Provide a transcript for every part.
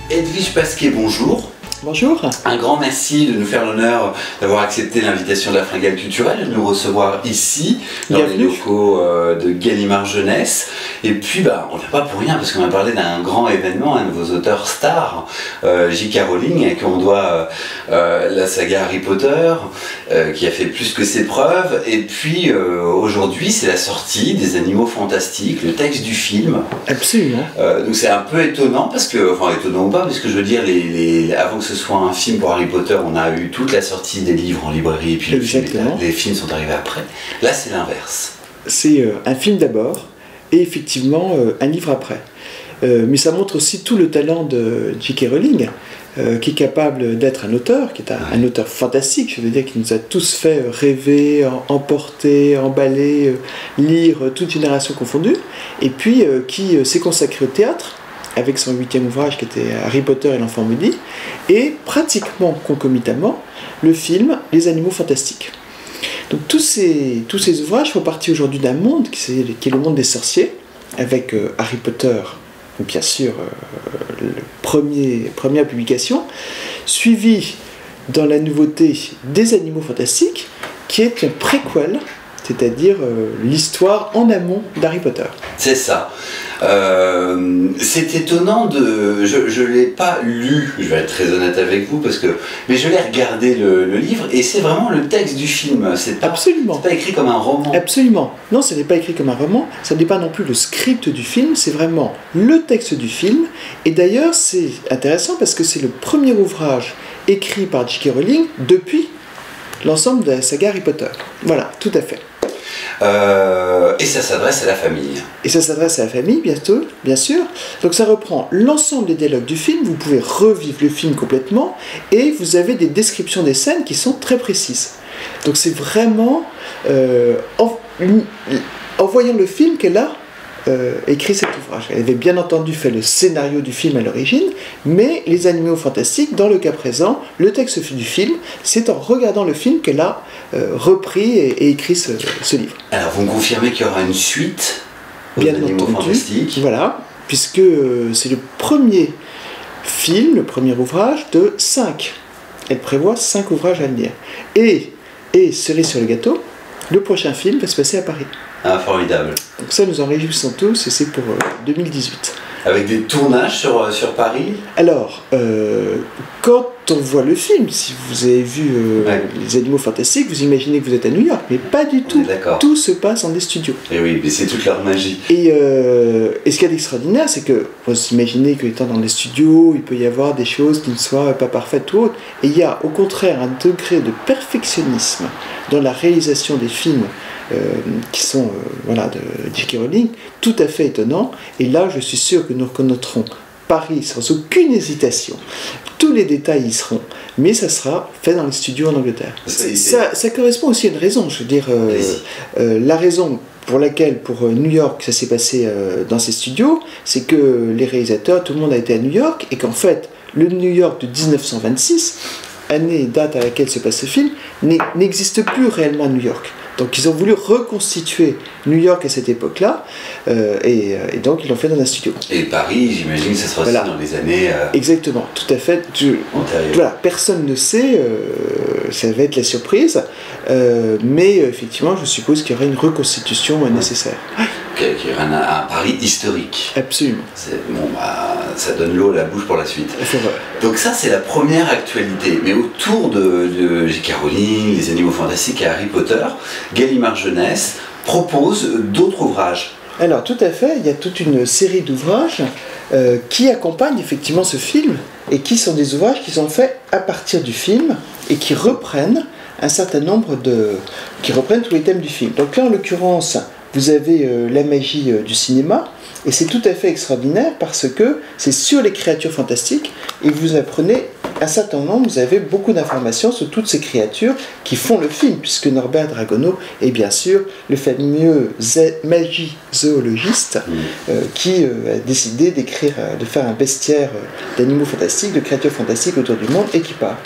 Edwige Pasquet, bonjour. Bonjour. Un grand merci de nous faire l'honneur d'avoir accepté l'invitation de la Fringale Culturelle, de nous recevoir ici, dans les locaux de Gallimard Jeunesse. Et puis, on ne vient pas pour rien, parce qu'on a parlé d'un grand événement, un de vos auteurs stars, J.K. Rowling, à qui on doit la saga Harry Potter, qui a fait plus que ses preuves. Et puis, aujourd'hui, c'est la sortie des Animaux Fantastiques, le texte du film. Absolument. Donc c'est un peu étonnant, parce que, enfin étonnant ou pas, parce que je veux dire, avant que ce soit un film pour Harry Potter, on a eu toute la sortie des livres en librairie, et puis les films sont arrivés après. Là, c'est l'inverse. C'est un film d'abord, et effectivement, un livre après. Mais ça montre aussi tout le talent de J.K. Rowling, qui est capable d'être un auteur, qui est un auteur fantastique, je veux dire, qui nous a tous fait rêver, emporter, emballer, lire, toute génération confondue, et puis qui s'est consacré au théâtre, avec son 8e ouvrage qui était Harry Potter et l'enfant maudit, et pratiquement concomitamment, le film Les Animaux Fantastiques. Donc tous ces ouvrages font partie aujourd'hui d'un monde qui est le monde des sorciers, avec Harry Potter, bien sûr, première publication, suivi dans la nouveauté des Animaux Fantastiques, qui est un préquel, c'est-à-dire l'histoire en amont d'Harry Potter. C'est ça. C'est étonnant je ne l'ai pas lu, je vais être très honnête avec vous, mais je l'ai regardé le livre, et c'est vraiment le texte du film. Absolument. C'est pas écrit comme un roman. Absolument. Non, ce n'est pas écrit comme un roman, ça n'est pas non plus le script du film, c'est vraiment le texte du film. Et d'ailleurs, c'est intéressant parce que c'est le premier ouvrage écrit par J.K. Rowling depuis l'ensemble de la saga Harry Potter. Voilà, tout à fait. Et ça s'adresse à la famille. Et ça s'adresse à la famille, bien sûr. Donc ça reprend l'ensemble des dialogues du film, vous pouvez revivre le film complètement, et vous avez des descriptions des scènes qui sont très précises. Donc c'est vraiment en voyant le film qu'elle a écrit cet ouvrage. Elle avait bien entendu fait le scénario du film à l'origine, mais Les Animaux Fantastiques, dans le cas présent, le texte du film, c'est en regardant le film qu'elle a repris et écrit ce livre. Alors vous me confirmez qu'il y aura une suite aux bien Animaux entendu, Fantastiques? Voilà, puisque c'est le premier film, le premier ouvrage de 5. Elle prévoit 5 ouvrages à venir. Et cerise sur le gâteau, le prochain film va se passer à Paris. Ah, formidable. Donc ça, nous en réjouissons tous, et c'est pour 2018. Avec des tournages sur Paris? Alors, quand on voit le film, si vous avez vu Les Animaux Fantastiques, vous imaginez que vous êtes à New York, mais pas du tout. Tout se passe dans des studios. Et oui, mais c'est toute leur magie. Et ce qu'il y a d'extraordinaire, c'est que vous imaginez qu'étant dans les studios, il peut y avoir des choses qui ne soient pas parfaites ou autres. Et il y a au contraire un degré de perfectionnisme dans la réalisation des films qui sont de J.K. Rowling, tout à fait étonnant. Et là, je suis sûr que nous reconnaîtrons Paris sans aucune hésitation. Tous les détails y seront, mais ça sera fait dans les studios en Angleterre. Ça correspond aussi à une raison, je veux dire, la raison pour laquelle, pour New York, ça s'est passé dans ces studios, c'est que les réalisateurs, tout le monde a été à New York, et qu'en fait, le New York de 1926, année et date à laquelle se passe ce film, n'existe plus réellement à New York. Donc ils ont voulu reconstituer New York à cette époque-là, et donc ils l'ont fait dans un studio. Et Paris, j'imagine que ça sera aussi dans les années... Exactement, tout à fait. Voilà, personne ne sait, ça va être la surprise, mais effectivement, je suppose qu'il y aura une reconstitution nécessaire. Qu'il y aura un Paris historique. Absolument. Ça donne l'eau à la bouche pour la suite. Donc ça, c'est la première actualité. Mais autour de J.K. Rowling, Les Animaux Fantastiques et Harry Potter, Gallimard Jeunesse propose d'autres ouvrages. Alors tout à fait, il y a toute une série d'ouvrages qui accompagnent effectivement ce film, et qui sont des ouvrages qui sont faits à partir du film, et qui reprennent un certain nombre qui reprennent tous les thèmes du film. Donc là, en l'occurrence, vous avez la magie du cinéma, et c'est tout à fait extraordinaire parce que c'est sur les créatures fantastiques, et vous apprenez un certain nombre, vous avez beaucoup d'informations sur toutes ces créatures qui font le film, puisque Norbert Dragono est bien sûr le fameux magi-zoologiste qui a décidé de faire un bestiaire d'animaux fantastiques, de créatures fantastiques autour du monde, et qui part.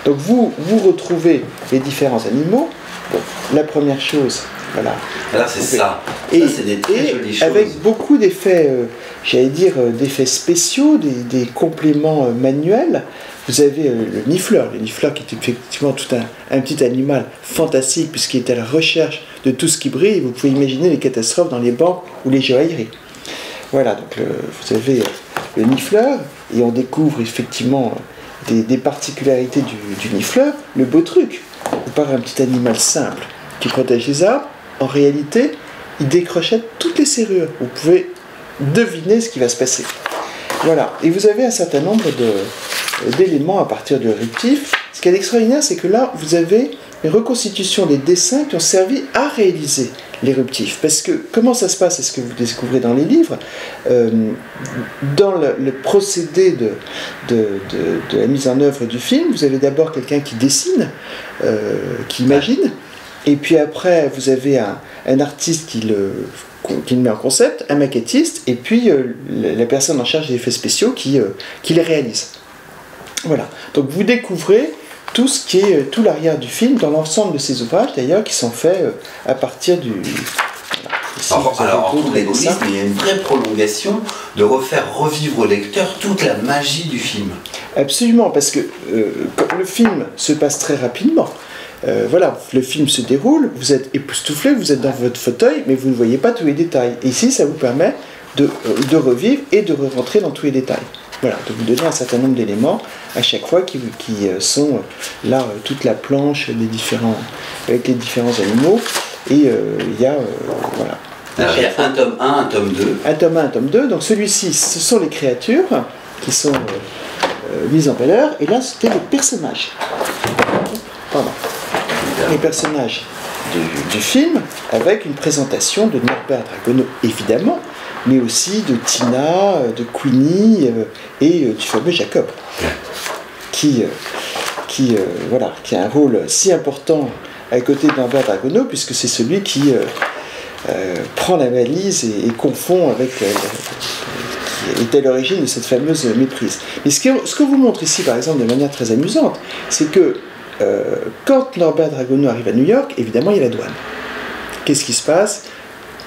Donc vous retrouvez les différents animaux. Bon, la première chose, Voilà. Alors c'est ça. Et, ça c'est des très jolies choses. Avec beaucoup d'effets, j'allais dire, d'effets spéciaux, des compléments manuels. Vous avez le nifleur qui est effectivement tout un petit animal fantastique puisqu'il est à la recherche de tout ce qui brille. Vous pouvez imaginer les catastrophes dans les banques ou les joailleries. Voilà, donc vous avez le nifleur et on découvre effectivement des particularités du nifleur. Le beau truc, vous parlez un petit animal simple qui protège les arbres, en réalité, il décrochette toutes les serrures. Vous pouvez deviner ce qui va se passer. Voilà, et vous avez un certain nombre d'éléments à partir de éruptifs. Ce qui est extraordinaire, c'est que là, vous avez une reconstitution des dessins qui ont servi à réaliser l'éruptif. Parce que, comment ça se passe, est-ce que vous découvrez dans les livres, dans le procédé de la mise en œuvre du film, vous avez d'abord quelqu'un qui dessine, qui imagine, et puis après, vous avez un artiste qui le met en concept, un maquettiste, et puis la personne en charge des effets spéciaux qui les réalise. Voilà. Donc vous découvrez tout ce qui est tout l'arrière du film dans l'ensemble de ces ouvrages d'ailleurs qui sont faits à partir du. Alors en tout l'égoïsme, il y a une vraie prolongation de revivre au lecteur toute la magie du film. Absolument, parce que quand le film se passe très rapidement. Voilà, le film se déroule, vous êtes époustouflé, vous êtes dans votre fauteuil, mais vous ne voyez pas tous les détails. Et ici, ça vous permet de revivre et de rentrer dans tous les détails. Voilà, de vous donner un certain nombre d'éléments à chaque fois qui sont là, toute la planche avec les différents animaux. Et il y a, voilà. Alors il y a un tome 1, un tome 2. Un tome 1, un tome 2. Donc celui-ci, ce sont les créatures qui sont mises en valeur. Et là, c'était les personnages. Pardon. Les personnages du film, avec une présentation de Norbert Dragono, évidemment, mais aussi de Tina, de Queenie et du fameux Jacob, qui a un rôle si important à côté de Norbert Dragono, puisque c'est celui qui prend la valise et confond avec qui était l'origine de cette fameuse méprise. Mais ce que vous montre ici, par exemple, de manière très amusante, c'est que quand Norbert Dragono arrive à New York, évidemment, il y a la douane. Qu'est-ce qui se passe?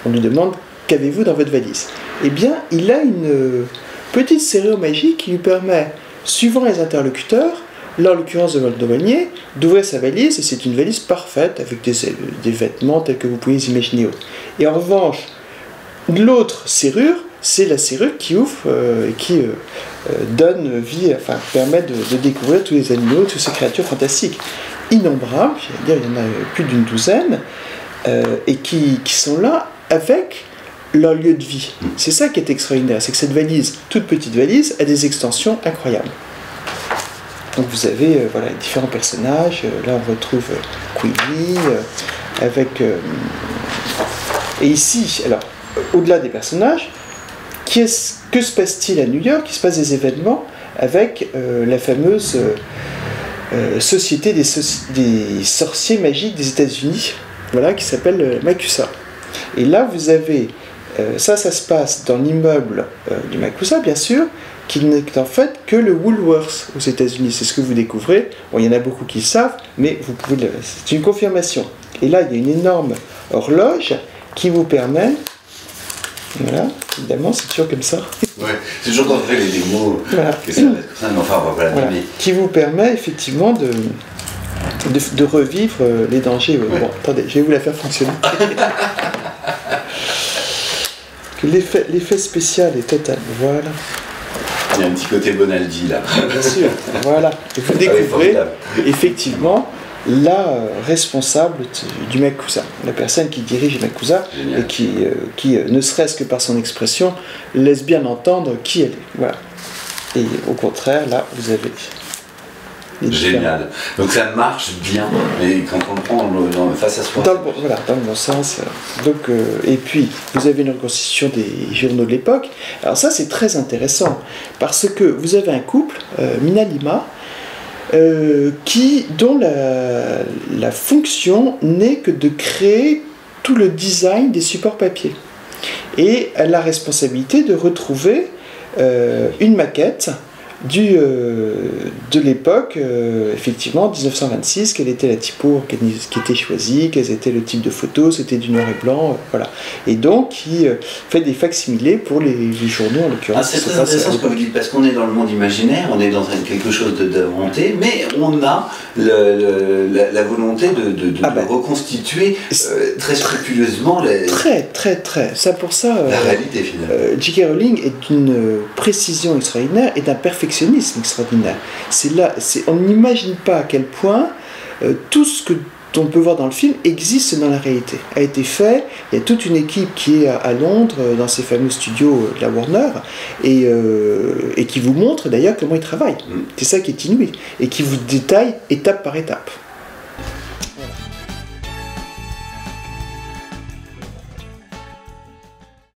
On lui demande « Qu'avez-vous dans votre valise ?» Eh bien, il a une petite serrure magique qui lui permet, suivant les interlocuteurs, là en l'occurrence de votre douanier, d'ouvrir sa valise, et c'est une valise parfaite, avec des vêtements tels que vous pouvez imaginer. Et en revanche, l'autre serrure, c'est la serrure qui ouvre et qui donne vie, enfin permet de découvrir tous les animaux, toutes ces créatures fantastiques, innombrables, j'allais dire il y en a plus d'une douzaine, et qui sont là avec leur lieu de vie. C'est ça qui est extraordinaire, c'est que cette valise, toute petite valise, a des extensions incroyables. Donc vous avez voilà, différents personnages, là on retrouve Queenie, avec... et ici, alors, au-delà des personnages, que se passe-t-il à New York? Il se passe des événements avec la fameuse société des sorciers magiques des États-Unis, voilà, qui s'appelle MACUSA. Et là, vous avez, ça se passe dans l'immeuble du MACUSA, bien sûr, qui n'est en fait que le Woolworth aux États-Unis. C'est ce que vous découvrez. Bon, il y en a beaucoup qui le savent, mais vous pouvez c'est une confirmation. Et là, il y a une énorme horloge qui vous permet... Voilà, évidemment, c'est toujours comme ça. Ouais, c'est toujours quand on fait les démos voilà. que ça va être comme ça, mais enfin, on va pas la voilà. Qui vous permet effectivement de revivre les dangers. Ouais. Bon, attendez, je vais vous la faire fonctionner. L'effet spécial est total. Voilà. Il y a un petit côté Bonaldi là. Bien sûr, voilà. Et vous découvrez effectivement la responsable du MACUSA, la personne qui dirige MACUSA et qui ne serait-ce que par son expression, laisse bien entendre qui elle est. Voilà. Et au contraire, là, vous avez... Génial. Donc ça marche bien, mais quand on le prend face à soi... Voilà, dans le bon sens. Donc, et puis, vous avez une reconstitution des journaux de l'époque. Alors ça, c'est très intéressant, parce que vous avez un couple, Mina Lima, dont la fonction n'est que de créer tout le design des supports papier. Et elle a la responsabilité de retrouver une maquette de l'époque, effectivement, 1926, quelle était la typo qui était choisie, quels étaient le type de photos, c'était du noir et blanc, voilà. Et donc, qui fait des facsimilés pour les journaux, en l'occurrence. C'est très intéressant ce que vous dites, parce qu'on est dans le monde imaginaire, on est dans quelque chose d'inventé, mais on a la volonté de reconstituer très scrupuleusement Très. Ça, pour ça, la réalité, finalement. J.K. Rowling est d'une précision extraordinaire et d'un perfectionnisme extraordinaire. On n'imagine pas à quel point tout ce que on peut voir dans le film existe dans la réalité, a été fait. Il y a toute une équipe qui est à Londres, dans ces fameux studios de la Warner, et qui vous montre d'ailleurs comment ils travaillent. C'est ça qui est inouï, et qui vous détaille étape par étape.